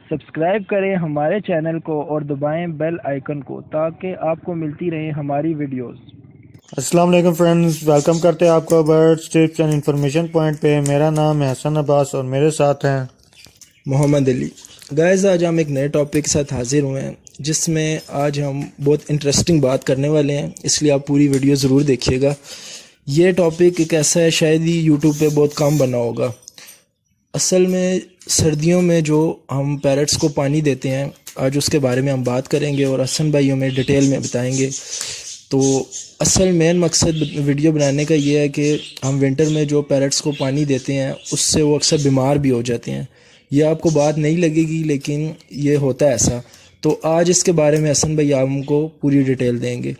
Subscribe کریں ہمارے channel کو اور دبائیں بیل آئیکن کو تاکہ آپ کو ملتی رہیں ہماری ویڈیوز۔ السلام علیکم فرینڈز، ویلکم کرتے ہیں آپ کو birds tips and information point پہ۔ میرا نام ہے حسن عباس اور میرے ساتھ ہیں محمد علی۔ گائز، آج ہم ایک نئے ٹاپک کے ساتھ حاضر ہوئے ہیں جس میں آج ہم بہت انٹرسٹنگ بات کرنے والے ہیں، اس لیے آپ پوری ویڈیو ضرور دیکھیے گا۔ یہ ٹاپک ایک ایسا ہے شاید ہی یوٹیوب پہ بہت کم بنا ہوگا۔ اصل میں سردیوں میں جو ہم پیرٹس کو پانی دیتے ہیں، آج اس کے بارے میں ہم بات کریں گے اور حسن بھائی ہمیں ڈیٹیل میں بتائیں گے۔ تو اصل مین مقصد ویڈیو بنانے کا یہ ہے کہ ہم ونٹر میں جو پیرٹس کو پانی دیتے ہیں اس سے وہ اکثر بیمار بھی ہو جاتے ہیں۔ یہ آپ کو بات نہیں لگے گی لیکن یہ ہوتا ہے ایسا۔ تو آج اس کے بارے میں حسن بھائی ہم کو پوری ڈیٹیل دیں گے،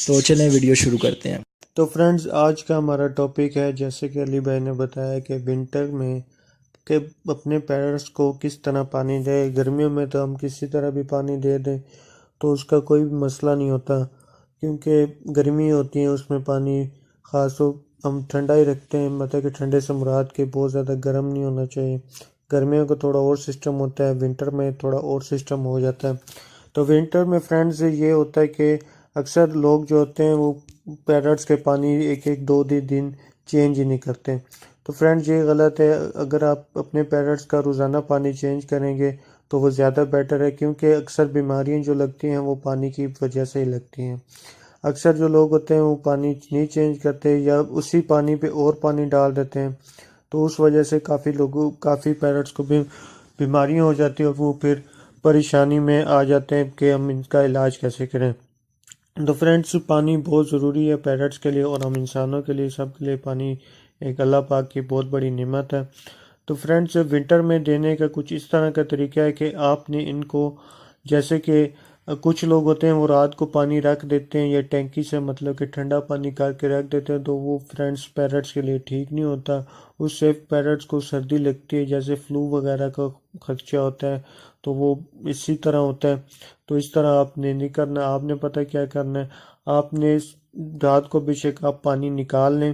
تو چلیں ویڈیو شروع کرتے ہیں۔ تو فرینڈز، آج کا ہمارا ٹاپک ہے، جیسے کہ علی بھائی نے بتایا، کہ ونٹر میں کہ اپنے پیرٹس کو کس طرح پانی دے۔ گرمیوں میں تو ہم کسی طرح بھی پانی دے دیں تو اس کا کوئی مسئلہ نہیں ہوتا، کیونکہ گرمی ہوتی ہے، اس میں پانی خاص تو ہم ٹھنڈا ہی رکھتے ہیں، مطلب کہ ٹھنڈے سے مراد کہ بہت زیادہ گرم نہیں ہونا چاہیے۔ گرمیوں کا تھوڑا اور سسٹم ہوتا ہے، ونٹر میں تھوڑا اور سسٹم ہو جاتا ہے۔ تو ونٹر میں فرینڈز یہ ہوتا ہے کہ اکثر لوگ جو ہوتے ہیں وہ پیرٹس کے پانی ایک دو دن چینج ہی نہیں کرتے۔ تو فرینڈز یہ غلط ہے، اگر آپ اپنے پیرٹس کا روزانہ پانی چینج کریں گے تو وہ زیادہ بیٹر ہے، کیونکہ اکثر بیماریاں جو لگتی ہیں وہ پانی کی وجہ سے ہی لگتی ہیں۔ اکثر جو لوگ ہوتے ہیں وہ پانی نہیں چینج کرتے یا اسی پانی پہ اور پانی ڈال دیتے ہیں، تو اس وجہ سے کافی پیرٹس کو بھی بیماریاں ہو جاتی ہیں اور وہ پھر پریشانی میں آ جاتے ہیں کہ ہم ان کا علاج کیسے کریں۔ تو فرینڈس، پانی بہت ضروری ہے پیرٹس کے لیے اور ہم انسانوں کے لیے، سب کے لیے پانی ایک اللہ پاک کی بہت بڑی نعمت ہے۔ تو فرینڈس، ونٹر میں دینے کا کچھ اس طرح کا طریقہ ہے کہ آپ نے ان کو، جیسے کہ کچھ لوگ ہوتے ہیں وہ رات کو پانی رکھ دیتے ہیں یا ٹینکی سے، مطلب کہ ٹھنڈا پانی کر کے رکھ دیتے ہیں، تو وہ فرینڈس پیرٹس کے لیے ٹھیک نہیں ہوتا۔ اس سے پیرٹس کو سردی لگتی ہے، جیسے فلو وغیرہ کا خدشہ ہوتا ہے، تو وہ اسی طرح ہوتا ہے۔ تو اس طرح آپ نے نہیں کرنا۔ آپ نے پتہ کیا کرنا ہے، آپ نے رات کو بے شک آپ پانی نکال لیں،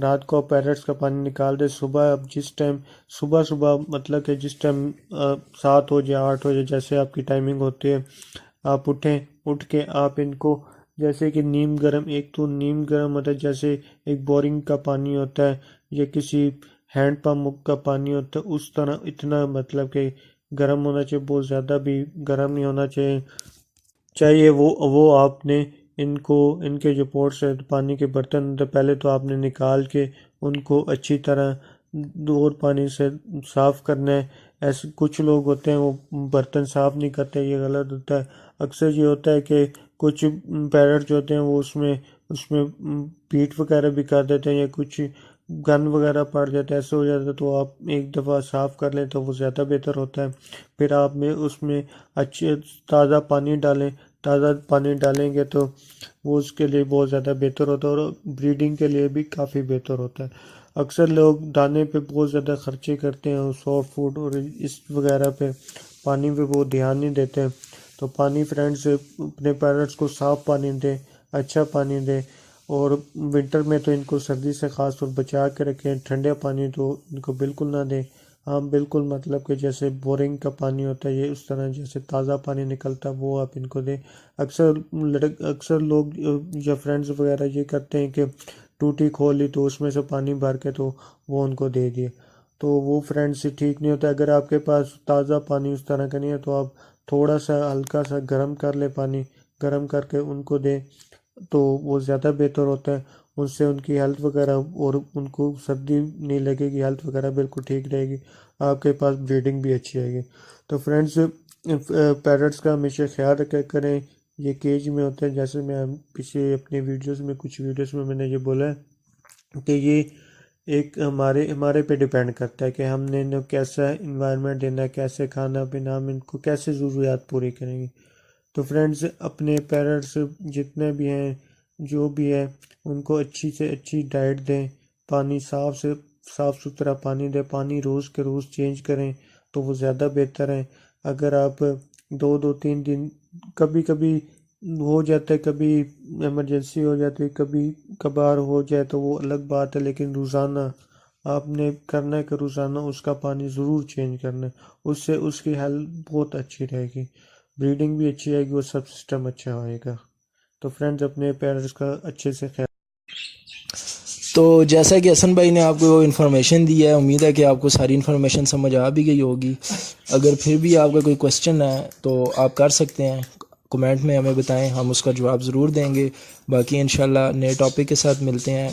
رات کو پیرٹس کا پانی نکال دیں، صبح اب جس ٹائم صبح مطلب کہ جس ٹائم 7 ہو جائے 8 ہو جائے، جیسے آپ کی ٹائمنگ ہوتی ہے، آپ اٹھ کے آپ ان کو، جیسے کہ نیم گرم، ایک تو نیم گرم ہوتا ہے، جیسے ایک بورنگ کا پانی ہوتا ہے یا کسی ہینڈ پمپ کا پانی ہوتا ہے، اس طرح اتنا مطلب کہ گرم ہونا چاہیے، بہت زیادہ بھی گرم نہیں ہونا چاہیے وہ آپ نے ان کے جو پوٹس ہے پانی کے برتن، تو پہلے تو آپ نے نکال کے ان کو اچھی طرح اور پانی سے صاف کرنا ہے۔ ایسے کچھ لوگ ہوتے ہیں وہ برتن صاف نہیں کرتے، یہ غلط ہوتا ہے۔ اکثر یہ ہوتا ہے کہ کچھ پیرٹ جو ہوتے ہیں وہ اس میں پیٹ وغیرہ بھی کر دیتے ہیں یا کچھ گن وغیرہ پڑ جاتا ہے، ایسے ہو جاتا ہے، تو آپ ایک دفعہ صاف کر لیں تو وہ زیادہ بہتر ہوتا ہے۔ پھر آپ اس میں اچھے تازہ پانی ڈالیں، تازہ پانی ڈالیں گے تو وہ اس کے لیے بہت زیادہ بہتر ہوتا ہے اور بریڈنگ کے لیے بھی کافی بہتر ہوتا ہے۔ اکثر لوگ دانے پہ بہت زیادہ خرچے کرتے ہیں اور سافٹ فوڈ اور اس وغیرہ پہ، پانی پہ وہ دھیان نہیں دیتے ہیں۔ تو پانی فرینڈز، اپنے پیرٹس کو صاف پانی دیں، اچھا پانی دیں، اور ونٹر میں تو ان کو سردی سے خاص طور بچا کے رکھیں۔ ٹھنڈے پانی تو ان کو بالکل نہ دیں، ہاں بالکل، مطلب کہ جیسے بورنگ کا پانی ہوتا ہے یہ اس طرح جیسے تازہ پانی نکلتا ہے وہ آپ ان کو دیں۔ اکثر لوگ یا فرینڈز وغیرہ یہ کرتے ہیں کہ ٹوٹی کھول لی تو اس میں سے پانی بھر کے تو وہ ان کو دے دیے، تو وہ فرینڈز ٹھیک نہیں ہوتا۔ اگر آپ کے پاس تازہ پانی اس طرح کا نہیں ہے تو آپ تھوڑا سا ہلکا سا گرم کر لیں، پانی گرم کر کے ان کو دیں تو وہ زیادہ بہتر ہوتا ہے۔ ان سے ان کی ہیلتھ وغیرہ، اور ان کو سردی نہیں لگے گی، ہیلتھ وغیرہ بالکل ٹھیک رہے گی، آپ کے پاس بریڈنگ بھی اچھی آئے گی۔ تو فرینڈز، پیرٹس کا ہمیشہ خیال رکھا کریں، یہ کیج میں ہوتے ہیں، جیسے میں پیچھے اپنی کچھ ویڈیوز میں نے یہ بولا ہے کہ یہ ایک ہمارے پہ ڈیپینڈ کرتا ہے کہ ہم نے انہیں کیسا انوائرمنٹ دینا ہے، کیسے کھانا پینا، ہم ان کو کیسے ضروریات پوری کریں گے۔ تو فرینڈز، اپنے پیرٹس جتنے بھی ہیں، جو بھی ہے، ان کو اچھی سے اچھی ڈائٹ دیں، پانی صاف ستھرا پانی دیں، پانی روز کے روز چینج کریں تو وہ زیادہ بہتر ہے۔ اگر آپ 2-3 دن، کبھی کبھی ہو جاتا ہے، کبھی ایمرجنسی ہو جاتی ہے، کبھی کبھار ہو جائے تو وہ الگ بات ہے، لیکن آپ نے کرنا ہے کہ روزانہ اس کا پانی ضرور چینج کرنا ہے، اس سے اس کی ہیلتھ بہت اچھی رہے گی، بریڈنگ بھی اچھی آئے گی اور سب سسٹم اچھا ہوئے گا۔ تو فرینڈز اپنے پیرنٹس کا اچھے سے خیال۔ تو جیسا کہ حسن بھائی نے آپ کو انفارمیشن دی ہے، امید ہے کہ آپ کو ساری انفارمیشن سمجھ آ بھی گئی ہوگی۔ اگر پھر بھی آپ کا کوئی کوسچن ہے تو آپ کر سکتے ہیں، کمنٹ میں ہمیں بتائیں، ہم اس کا جواب ضرور دیں گے۔ باقی انشاءاللہ نئے ٹاپک کے ساتھ ملتے ہیں۔